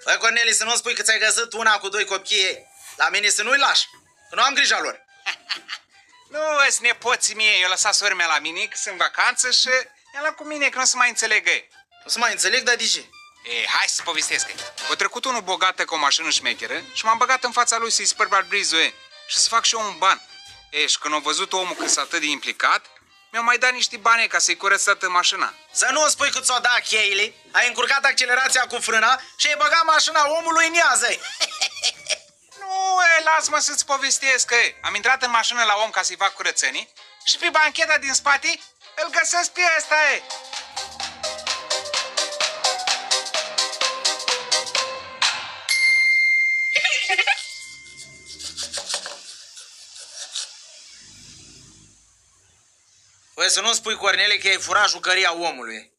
Băi, Corneli, să nu spui că ți-ai găsit una cu 2 copii. La mine să nu-i lași, că nu am grija lor. Nu, sunt nepoții mei, eu lăsat sora mea la mine, că sunt în vacanță și i-am luat cu mine, că nu se mai înțelegă. Nu se mai înțeleg, dar de ce? Hai să povestesc. O trecut unul bogată cu o mașină șmecheră și m-am băgat în fața lui să-i spăr barbrizul și să fac și eu un ban. Și când au văzut omul că s-a atât de implicat, mi-au mai dat niște bani ca să-i curăț toată mașina. Să nu spui că ți-o dat cheile, ai încurcat accelerația cu frâna și ai băgat mașina omului în iază. Nu, lasă-mă să-ți povestesc, că am intrat în mașină la om ca să-i fac curățenii și pe bancheta din spate îl găsesc pe ăsta, Păi să nu spui, Cornele, că ai furat jucăria omului.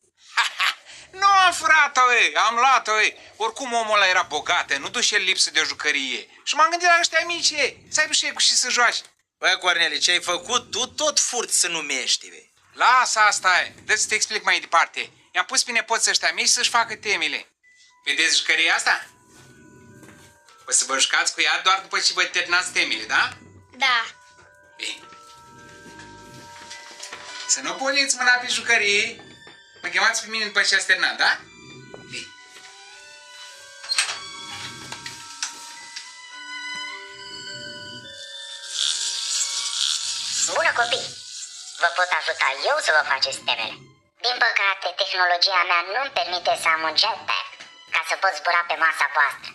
Nu am furat-o, am luat-o, Oricum omul ăla era bogat, nu duce lipsă de jucărie. Și m-am gândit la ăștia mici, să aibă și ei cu și să joace. Băi, Cornele, ce ai făcut tu, tot furt se numești, vei. Lasă asta, dă să te explic mai departe. I-am pus pe nepoții ăștia mici să-și facă temele. Vedeți jucăria asta? O să vă jucați cu ea doar după ce vă terminați temele, da? Da. Bine. Să nu puneți mâna pe jucărie. Mă chemați pe mine după ce ați terminat, da? Bine. Bună, copii! Vă pot ajuta eu să vă faceți temele. Din păcate, tehnologia mea nu-mi permite să am un jetpack ca să pot zbura pe masa voastră.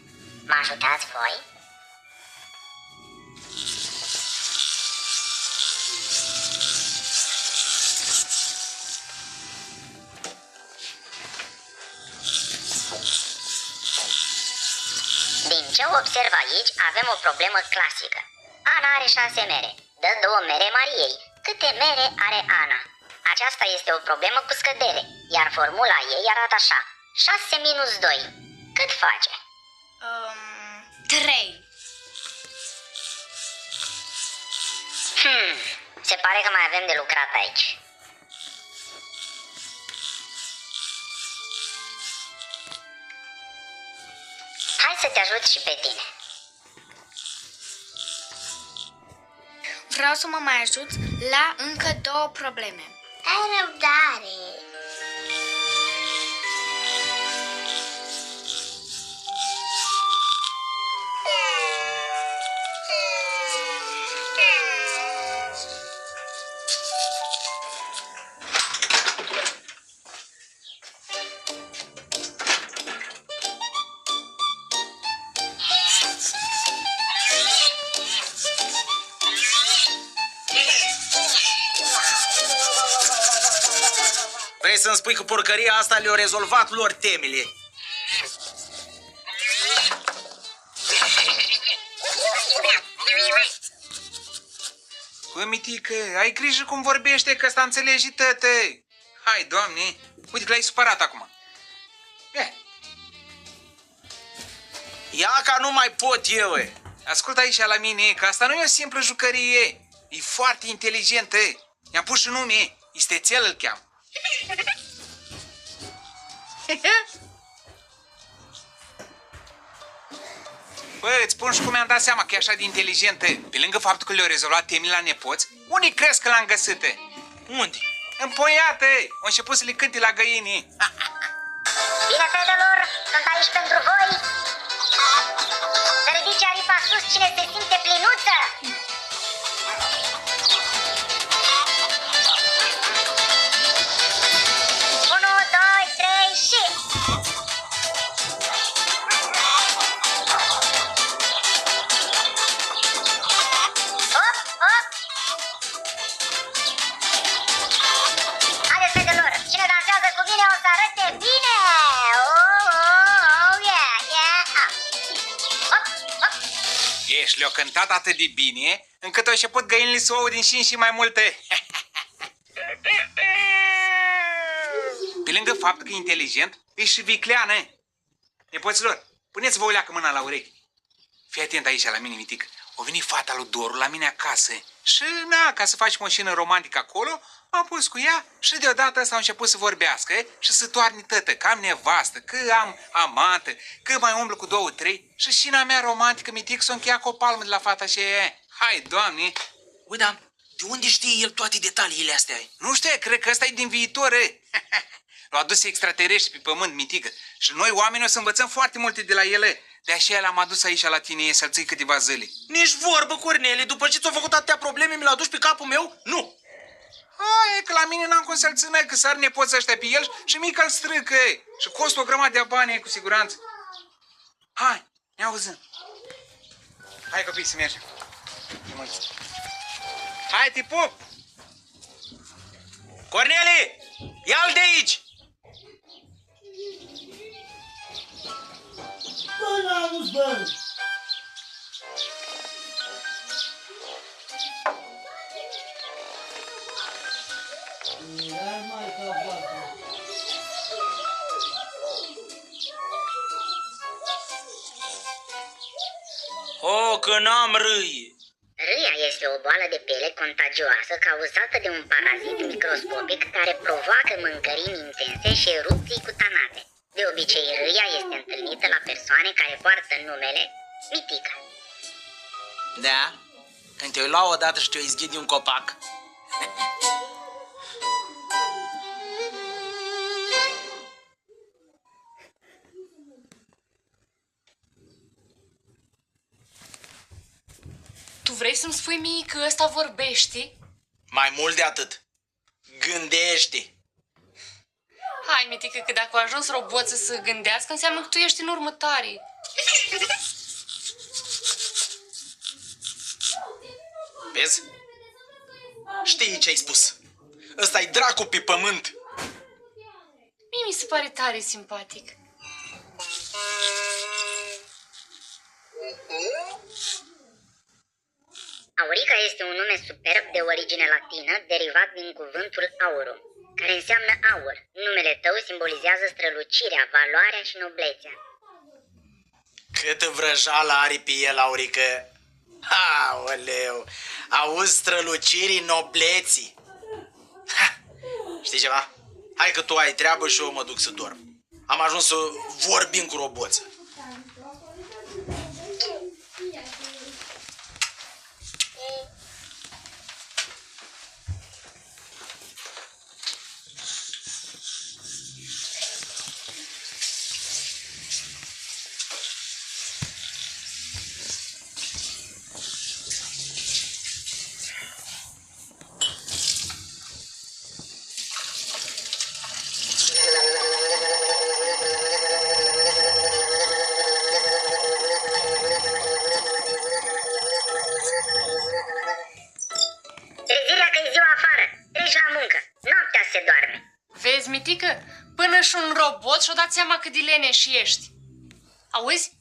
Mă ajutați voi? Din ce observ aici, avem o problemă clasică. Ana are 6 mere. Dă 2 mere Mariei. Câte mere are Ana? Aceasta este o problemă cu scădere, iar formula ei arată așa. 6 minus 2. Cât face? 3. Se pare că mai avem de lucrat aici. Hai să te ajut și pe tine. Vreau să mă mai ajuți la încă 2 probleme. Ai răbdare. Vrei să-mi spui că porcăria asta le-a rezolvat lor temele? Bă, mitică, ai grijă cum vorbește, că ăsta înțelegi tătă. Hai, Doamne, uite că l-ai supărat acum. Ia ca nu mai pot eu, Ascultă aici la mine, că asta nu e o simplă jucărie. E foarte inteligentă. I-am pus și nume, Istețel îl cheamă. Bă, îți spun și cum mi-am dat seama că e așa de inteligentă. Pe lângă faptul că le-au rezolvat temele la nepoți, unii crezi că l-am găsit? Unde? Împoiată! Au început să le cânte la găini. Bine, fetelor, sunt aici pentru voi. Să ridice aripa sus cine se simte plinuță. Unu, doi, trei și... Hop, hop! Haideți, fetelor, cine dansează cu mine o să arăte bine! Oh, yeah, yeah! Hop, hop! Ești, le-au cântat atât de bine, încât au început găinile să o aud din și în și mai multe. Pe lângă faptul că e inteligent, e și vicleană. Nepoților, puneți-vă o leacă mâna la urechi. Fii atent aici la mine, mitic. O venit fata lui Doru la mine acasă. Și, ca să facem o scenă romantică acolo, M-am pus cu ea și deodată s-au început să vorbească și să toarne tătă, că am nevastă, că am amată, că mai umblu cu 2-3 și șina mea romantică mitic s-o încheia cu o palmă de la fata și e. Hai, Doamne! Ui, dar de unde știe el toate detaliile astea? Nu știu, cred că ăsta e din viitor, e. L-au adus extraterestri pe pământ, mitică. Și noi, oamenii, o să învățăm foarte multe de la ele. De aceea l-am adus aici la tine să-l ții câteva zile. Nici vorbă, Cornele, după ce ți-au făcut atâtea probleme, mi l-a dus pe capul meu? Nu! Hai, că la mine n-am cum să-l țină, că sar nepoți ăștia pe el și mică îl strâcă, e. Și costă o grămadă de bani, cu siguranță. Hai, ne auzim. Hai, copii, să mergem. Hai, te pup! Cornele, ia-l de aici! Bă, n-auzi, bă! Ia mai ca vacă. O, că n-am râie! Râia este o boală de piele contagioasă cauzată de un parazit microscopic care provoacă mâncărimi intense și erupții cutanate. De obicei, râia este întâlnită la persoane care poartă numele Mitică. Da? Când te-ai luat odată și te-ai izghit de un copac? Tu vrei să-mi spui mie că ăsta vorbește? Mai mult de atât. Gândește! Hai, mitică, că dacă a ajuns roboță să gândească, înseamnă că tu ești în următare. Vezi? Știi ce ai spus. Ăsta-i dracu pe pământ. Mie mi se pare tare simpatic. Aurica este un nume superb de origine latină, derivat din cuvântul aurum, care înseamnă aur. Numele tău simbolizează strălucirea, valoarea și noblețea. Câtă vrăjală are pe el, Aurică. Aoleu, auzi strălucirii nobleții. Ha, știi ceva? Hai că tu ai treabă și eu mă duc să dorm. Am ajuns să vorbim cu roboță. Trezirea că e ziua afară, treci la muncă, noaptea se doarme. Vezi, mitică? Până și un robot și-o dat seama cât de leneș ești. Auzi?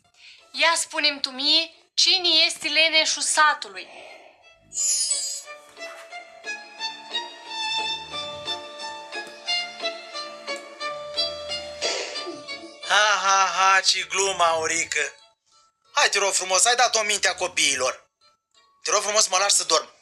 Ia spune-mi tu mie cine este leneșul satului. Ha, ce glumă, Aurică. Hai, te rog frumos, ai dat o minte a copiilor. Te rog frumos, mă lași să dorm.